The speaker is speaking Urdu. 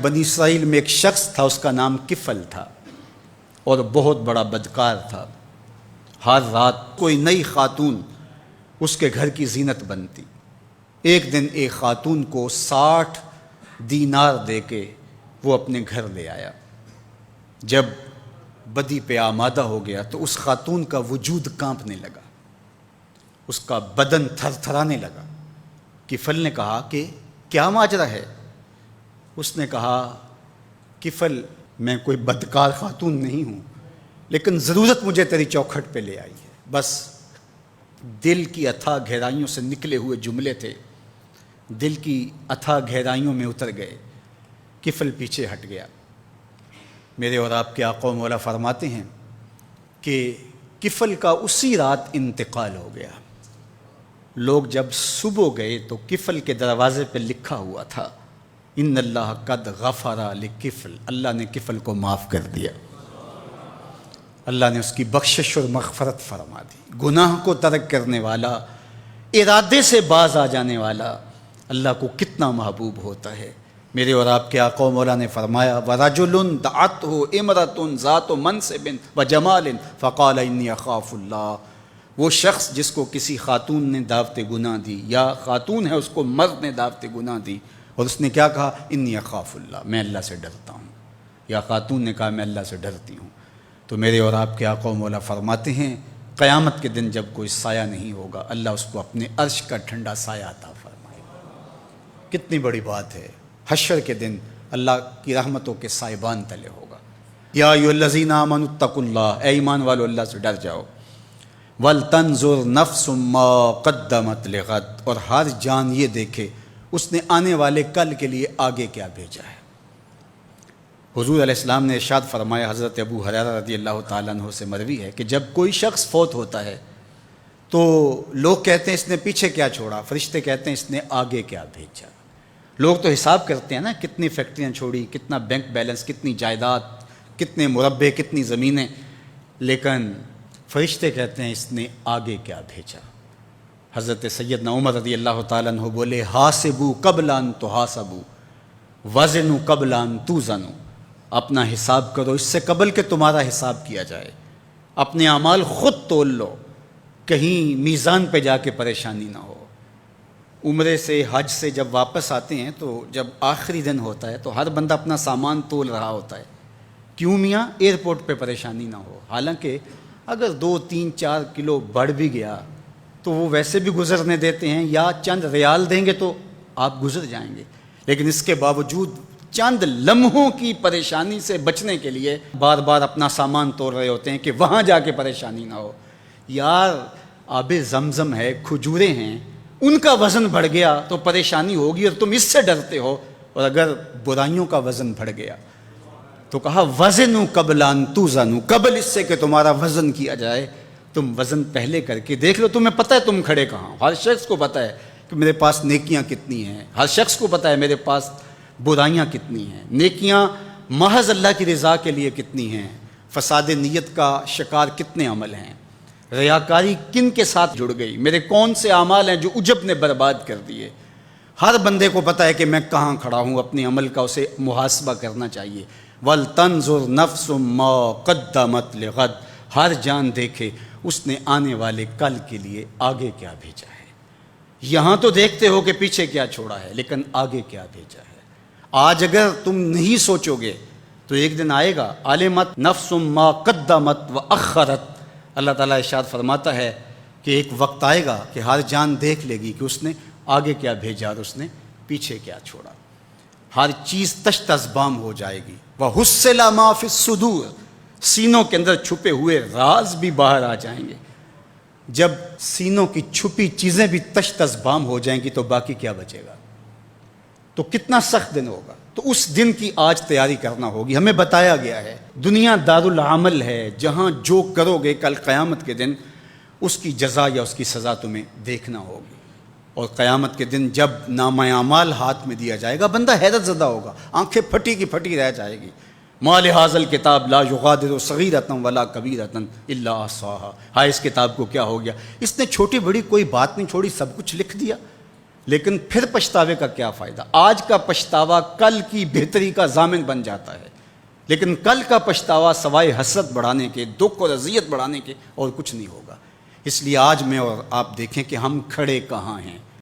بنی اسرائیل میں ایک شخص تھا، اس کا نام کفل تھا اور بہت بڑا بدکار تھا۔ ہر رات کوئی نئی خاتون اس کے گھر کی زینت بنتی۔ ایک دن ایک خاتون کو 60 دینار دے کے وہ اپنے گھر لے آیا۔ جب بدی پہ آمادہ ہو گیا تو اس خاتون کا وجود کانپنے لگا، اس کا بدن تھر تھرانے لگا۔ کفل نے کہا کہ کیا ماجرا ہے؟ اس نے کہا، کفل میں کوئی بدکار خاتون نہیں ہوں، لیکن ضرورت مجھے تیری چوکھٹ پہ لے آئی ہے۔ بس دل کی اتھاہ گہرائیوں سے نکلے ہوئے جملے تھے، دل کی اتھاہ گہرائیوں میں اتر گئے۔ کفل پیچھے ہٹ گیا۔ میرے اور آپ کے آقا و مولا فرماتے ہیں کہ کفل کا اسی رات انتقال ہو گیا۔ لوگ جب صبح گئے تو کفل کے دروازے پہ لکھا ہوا تھا، ان اللہ قد غفر لکفل، اللہ نے کفل کو معاف کر دیا، اللہ نے اس کی بخشش اور مغفرت فرما دی۔ گناہ کو ترک کرنے والا، ارادے سے باز آ جانے والا اللہ کو کتنا محبوب ہوتا ہے۔ میرے اور آپ کے آقا و مولا نے فرمایا، وَرَجُلٌ دَعَتْهُ اِمْرَةٌ ذَاتُ مَنْصِبٍ وَجَمَالٍ فَقَالَ إِنِّي أَخَافُ اللَّهَ۔ وہ شخص جس کو کسی خاتون نے دعوت گناہ دی، یا خاتون ہے اس کو مرد نے دعوت گناہ دی، اور اس نے کیا کہا، انی اخاف اللہ، میں اللہ سے ڈرتا ہوں، یا خاتون نے کہا میں اللہ سے ڈرتی ہوں۔ تو میرے اور آپ کے آقا و مولا فرماتے ہیں، قیامت کے دن جب کوئی سایہ نہیں ہوگا، اللہ اس کو اپنے عرش کا ٹھنڈا سایہ عطا فرمائے گا۔ کتنی بڑی بات ہے، حشر کے دن اللہ کی رحمتوں کے سائبان تلے ہوگا۔ یا ایھا الذین آمنوا اتقوا اللہ، اے ایمان والو اللہ سے ڈر جاؤ۔ وَلْتَنْظُرْ نَفْسٌ مَّا قَدَّمَتْ لِغَدٍ، اور ہر جان یہ دیکھے اس نے آنے والے کل کے لیے آگے کیا بھیجا ہے۔ حضور علیہ السلام نے ارشاد فرمایا، حضرت ابو ہریرہ رضی اللہ تعالیٰ عنہ سے مروی ہے کہ جب کوئی شخص فوت ہوتا ہے تو لوگ کہتے ہیں اس نے پیچھے کیا چھوڑا، فرشتے کہتے ہیں اس نے آگے کیا بھیجا۔ لوگ تو حساب کرتے ہیں نا، کتنی فیکٹریاں چھوڑی، کتنا بینک بیلنس، کتنی جائیداد، کتنے مربع، کتنی زمینیں، لیکن فرشتے کہتے ہیں اس نے آگے کیا بھیجا۔ حضرت سیدنا عمر رضی اللہ تعالیٰ عنہ بولے، حاسبوا قبل ان تحاسبوا وزنوا قبل ان توزنوا، اپنا حساب کرو اس سے قبل کہ تمہارا حساب کیا جائے، اپنے اعمال خود تول لو، کہیں میزان پہ جا کے پریشانی نہ ہو۔ عمرے سے، حج سے جب واپس آتے ہیں تو جب آخری دن ہوتا ہے تو ہر بندہ اپنا سامان تول رہا ہوتا ہے، کیوں میاں؟ ایئرپورٹ پہ پریشانی نہ ہو۔ حالانکہ اگر 2 3 4 کلو بڑھ بھی گیا تو وہ ویسے بھی گزرنے دیتے ہیں، یا چند ریال دیں گے تو آپ گزر جائیں گے، لیکن اس کے باوجود چند لمحوں کی پریشانی سے بچنے کے لیے بار بار اپنا سامان توڑ رہے ہوتے ہیں کہ وہاں جا کے پریشانی نہ ہو۔ یار آب زمزم ہے، کھجوریں ہیں، ان کا وزن بڑھ گیا تو پریشانی ہوگی اور تم اس سے ڈرتے ہو، اور اگر برائیوں کا وزن بڑھ گیا تو کہا وزنوا قبل ان توزنوا، قبل اس سے کہ تمہارا وزن کیا جائے تم وزن پہلے کر کے دیکھ لو، تمہیں پتہ ہے تم کھڑے کہاں۔ ہر شخص کو پتہ ہے کہ میرے پاس نیکیاں کتنی ہیں، ہر شخص کو پتہ ہے میرے پاس برائیاں کتنی ہیں، نیکیاں محض اللہ کی رضا کے لیے کتنی ہیں، فساد نیت کا شکار کتنے عمل ہیں، ریاکاری کن کے ساتھ جڑ گئی، میرے کون سے اعمال ہیں جو عجب نے برباد کر دیے۔ ہر بندے کو پتہ ہے کہ میں کہاں کھڑا ہوں، اپنے عمل کا اسے محاسبہ کرنا چاہیے۔ وَلْتَنْظُرْ نَفْسٌ مَّا قَدَّمَتْ لِغَدٍ، ہر جان دیکھے اس نے آنے والے کل کے لیے آگے کیا بھیجا ہے۔ یہاں تو دیکھتے ہو کہ پیچھے کیا چھوڑا ہے، لیکن آگے کیا بھیجا ہے۔ آج اگر تم نہیں سوچو گے تو ایک دن آئے گا، عَلِمَتْ نَفْسٌ مَّا قَدَّمَتْ وَأَخَّرَتْ، اللہ تعالیٰ ارشاد فرماتا ہے کہ ایک وقت آئے گا کہ ہر جان دیکھ لے گی کہ اس نے آگے کیا بھیجا اور اس نے پیچھے کیا چھوڑا۔ ہر چیز تشت ازبام ہو جائے گی۔ وَحُصِّلَ مَا فِي الصُّدُورِ، سینوں کے اندر چھپے ہوئے راز بھی باہر آ جائیں گے۔ جب سینوں کی چھپی چیزیں بھی تشت ازبام ہو جائیں گی تو باقی کیا بچے گا؟ تو کتنا سخت دن ہوگا۔ تو اس دن کی آج تیاری کرنا ہوگی۔ ہمیں بتایا گیا ہے دنیا دارالعمل ہے، جہاں جو کرو گے کل قیامت کے دن اس کی جزا یا اس کی سزا تمہیں دیکھنا ہوگی۔ اور قیامت کے دن جب نامہ اعمال ہاتھ میں دیا جائے گا، بندہ حیرت زدہ ہوگا، آنکھیں پھٹی کی پھٹی رہ جائے گی۔ ما لہذا الکتاب لا یغادر صغیرۃ ولا کبیرۃ الا احصاها، ہائے اس کتاب کو کیا ہو گیا، اس نے چھوٹی بڑی کوئی بات نہیں چھوڑی، سب کچھ لکھ دیا۔ لیکن پھر پچھتاوے کا کیا فائدہ؟ آج کا پچھتاوا کل کی بہتری کا ضامن بن جاتا ہے، لیکن کل کا پچھتاوا سوائے حسرت بڑھانے کے، دکھ اور اذیت بڑھانے کے اور کچھ نہیں ہوگا۔ اس لیے آج میں اور آپ دیکھیں کہ ہم کھڑے کہاں ہیں۔